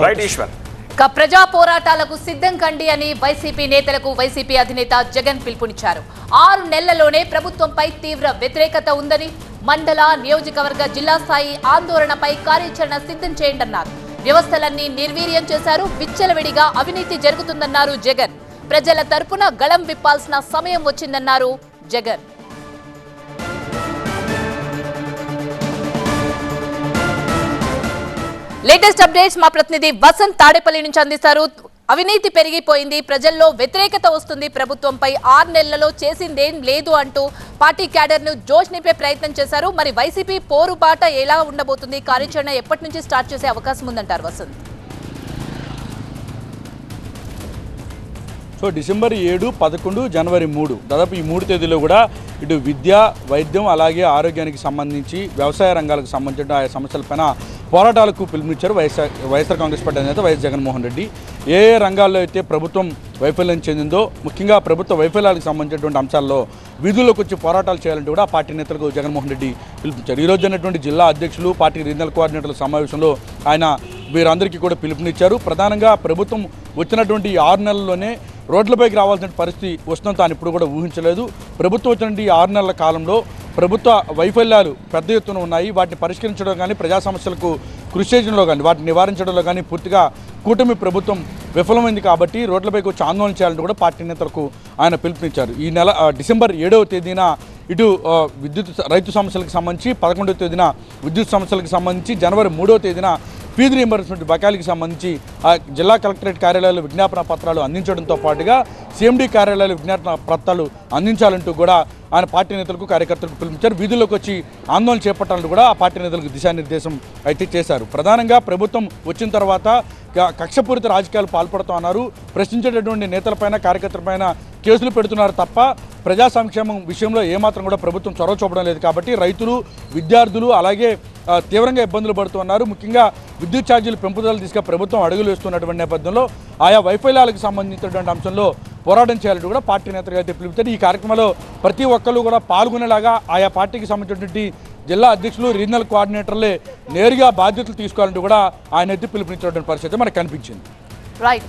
Right Eshwar. ప్రజా పోరాటాలకు సిద్ధం కండి అని వైసీపీ నేతలకు వైసీపీ అధినేత జగన్ పిలుపునిచ్చారు. 6 నెలల్లోనే ప్రభుత్వంపై తీవ్ర వ్యతిరేకత ఉందని, మండల, నియోజకవర్గ, జిల్లా స్థాయి ఆందోళనపై కార్యాచరణ సిద్ధం చేయండన్నారు. వ్యవస్థలన్నీ నిర్వీర్యం చేశారు, విచ్చలవిడిగా అవినీతి జరుగుతుందన్నారు జగన్. ప్రజల తరపున గళం విప్పాల్సిన సమయం వచ్చిందన్నారు జగన్. లేటెస్ట్ అప్డేట్స్ మా ప్రతినిధి వసంత్ తాడేపల్లి నుంచి అందిస్తారు. అవినీతి పెరిగిపోయింది, ప్రజల్లో వ్యతిరేకత వస్తుంది, ప్రభుత్వంపై 6 నెలలలో చేసిందేం లేదు అంటూ పార్టీ క్యాడర్ ను జోష్ నింపే ప్రయత్నం చేశారు. మరి వైసీపీ పోరుబాట ఎలా ఉండబోతుంది, కార్యాచరణ ఎప్పటి నుంచి స్టార్ట్ చేసే అవకాశం ఉందంటారు వసంత్? సో డిసెంబర్ 7, 11, జనవరి 3 దాదాపు ఈ 3 తేదీలో కూడా ఇటు విద్య, వైద్యం, అలాగే ఆరోగ్యానికి సంబంధించి వ్యవసాయ రంగాలకు సంబంధించిన ఆయా సమస్యలపైన పోరాటాలకు పిలుపునిచ్చారు వైఎస్ఆర్ కాంగ్రెస్ పార్టీ అధినేత వైఎస్ జగన్మోహన్ రెడ్డి. ఏ రంగాల్లో అయితే ప్రభుత్వం వైఫల్యం చెందిందో, ముఖ్యంగా ప్రభుత్వ వైఫల్యాలకు సంబంధించినటువంటి అంశాల్లో వీధుల్లోకి వచ్చి పోరాటాలు చేయాలంటూ కూడా పార్టీ నేతలకు జగన్మోహన్ రెడ్డి పిలుపునిచ్చారు. ఈరోజు జరిగినటువంటి జిల్లా అధ్యక్షులు, పార్టీ రీజనల్ కోఆర్డినేటర్ల సమావేశంలో ఆయన వీరందరికీ కూడా పిలుపునిచ్చారు. ప్రధానంగా ప్రభుత్వం వచ్చినటువంటి 6 నెలల్లోనే రోడ్లపైకి రావాల్సిన పరిస్థితి వస్తుందని తాను ఇప్పుడు కూడా ఊహించలేదు. ప్రభుత్వం వచ్చినటువంటి 6 నెలల కాలంలో ప్రభుత్వ వైఫల్యాలు పెద్ద ఎత్తున ఉన్నాయి. వాటిని పరిష్కరించడం కానీ, ప్రజా సమస్యలకు కృషి చేయడంలో కానీ, వాటిని నివారించడంలో కానీ పూర్తిగా కూటమి ప్రభుత్వం విఫలమైంది. కాబట్టి రోడ్లపైకి వచ్చి ఆందోళన చేయాలని కూడా పార్టీ నేతలకు ఆయన పిలుపునిచ్చారు. ఈ నెల డిసెంబర్ 7వ తేదీన ఇటు రైతు సమస్యలకు సంబంధించి, 11వ తేదీన విద్యుత్ సమస్యలకు సంబంధించి, జనవరి 3వ తేదీన ఫీజు రీయింబర్స్మెంట్ బకాయిలకు సంబంధించి జిల్లా కలెక్టరేట్ కార్యాలయాలు విజ్ఞాపన పత్రాలు అందించడంతో పాటుగా సిఎండి కార్యాలయాలు విజ్ఞాపన పత్రాలు అందించాలంటూ కూడా ఆయన పార్టీ నేతలకు, కార్యకర్తలకు పిలుపునిచ్చారు. వీధుల్లోకి వచ్చి ఆందోళన చేపట్టాలంటూ కూడా ఆ పార్టీ నేతలకు దిశానిర్దేశం అయితే చేశారు. ప్రధానంగా ప్రభుత్వం వచ్చిన తర్వాత కక్షపూరిత రాజకీయాలు పాల్పడుతున్నారు, ప్రశ్నించేటటువంటి నేతలపైన, కార్యకర్తలపైన కేసులు పెడుతున్నారు తప్ప ప్రజా సంక్షేమం విషయంలో ఏమాత్రం కూడా ప్రభుత్వం చొరవ చూపడం లేదు. కాబట్టి రైతులు, విద్యార్థులు అలాగే తీవ్రంగా ఇబ్బందులు పడుతున్నారు. ముఖ్యంగా విద్యుత్ ఛార్జీలు పెంపుదల దిశగా ప్రభుత్వం అడుగులు వేస్తున్నటువంటి నేపథ్యంలో ఆయా వైఫల్యాలకు సంబంధించినటువంటి అంశంలో పోరాటం చేయాలంటూ కూడా పార్టీ నేతలుగా అయితే పిలుపుతారు. ఈ కార్యక్రమంలో ప్రతి ఒక్కరు కూడా పాల్గొనేలాగా ఆయా పార్టీకి సంబంధించినటువంటి జిల్లా అధ్యక్షులు, రీజనల్ కోఆర్డినేటర్లే నేరుగా బాధ్యతలు తీసుకోవాలంటూ కూడా ఆయన అయితే పిలుపునిచ్చినటువంటి పరిస్థితి మనకు కనిపించింది. రైట్.